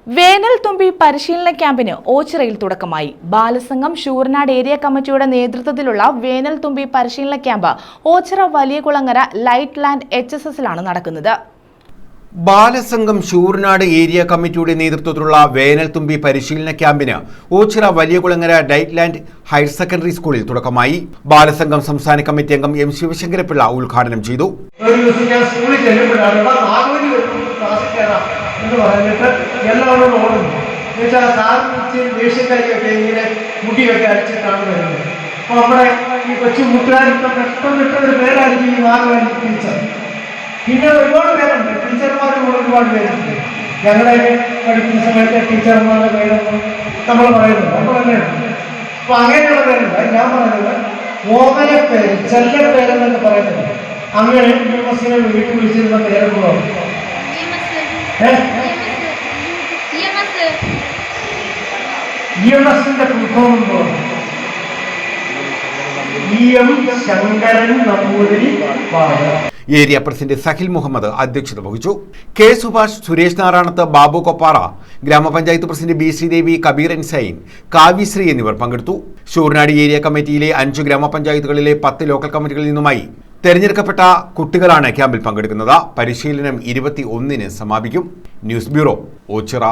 വേനൽ തുമ്പി പരിശീലന ക്യാമ്പിന് ഓച്ചിറയിൽ തുടക്കമായി. ബാലസംഘം ശൂരനാട് ഏരിയ കമ്മിറ്റിയുടെ നേതൃത്വത്തിലുള്ള വേനൽ തുമ്പി പരിശീലന camp Oachira Valiyakulangara light land HSSലാണ് നടക്കുന്നത്. ബാലസംഘം ശൂരനാട് ഏരിയ കമ്മിറ്റിയുടെ നേതൃത്വത്തിലുള്ള വേനൽ തുമ്പി പരിശീലന ക്യാമ്പിന് Ochira Valiyakulangara light land higher secondary സ്കൂളിൽ തുടക്കമായി. ബാലസംഘം സംസ്ഥാന കമ്മിറ്റി അംഗം M. ശിവശങ്കരപിള്ള ഉദ്ഘാടനം ചെയ്തു. എല്ലാവരോടും ഓടുന്നു എന്നുവെച്ചാൽ സാറിന് ദേഷ്യക്കാരിയൊക്കെ ഇങ്ങനെ മുടിയൊക്കെ അടിച്ചിട്ടാണ് വരുന്നത്. അപ്പോൾ നമ്മുടെ ഈ കൊച്ചു മുട്ടുകാർക്ക് പെട്ടെന്നിട്ടൊരു പേരായിരിക്കും ഈ നാഗവൻ ടീച്ചർ. പിന്നെ ഒരുപാട് പേരുണ്ട്, ടീച്ചർമാരും ഒരുപാട് പേരുണ്ട്. ഞങ്ങളെ പഠിക്കുന്ന സമയത്തെ ടീച്ചർമാരുടെ പേരൊന്നും നമ്മൾ പറയുന്നത് നമ്മൾ തന്നെയാണ്. അപ്പോൾ അങ്ങനെയുള്ള പേരുണ്ട്. ഞാൻ പറയുന്നത് ഓമനപ്പേര്, ചെല്ലപ്പേരെന്നൊക്കെ പറയുന്നത്. അങ്ങനെ യൂണിവേഴ്സിനെ വീട്ടിൽ വിളിച്ചിരുന്ന പേരെന്തോ EMSന്റെ ഫുൾഫോമുണ്ടോ? EM Sankaran Namboothiri. Area president Sahil Muhammad അധ്യക്ഷത വഹിച്ചു. K. സുഭാഷ്, സുരേഷ് നാരായണത്ത്, ബാബു കൊപ്പാറ, ഗ്രാമപഞ്ചായത്ത് president B. Sreedevi, Kabeer ensign, Kavyasree എന്നിവർ പങ്കെടുത്തു. ശൂരനാട് ഏരിയ കമ്മിറ്റിയിലെ 5 ഗ്രാമപഞ്ചായത്തുകളിലെ 10 ലോക്കൽ കമ്മിറ്റികളിൽ നിന്നുമായി തെരഞ്ഞെടുക്കപ്പെട്ട കുട്ടികളാണ് ക്യാമ്പിൽ പങ്കെടുക്കുന്നത്. പരിശീലനം 21-ന് സമാപിക്കും. News bureau, Ochira.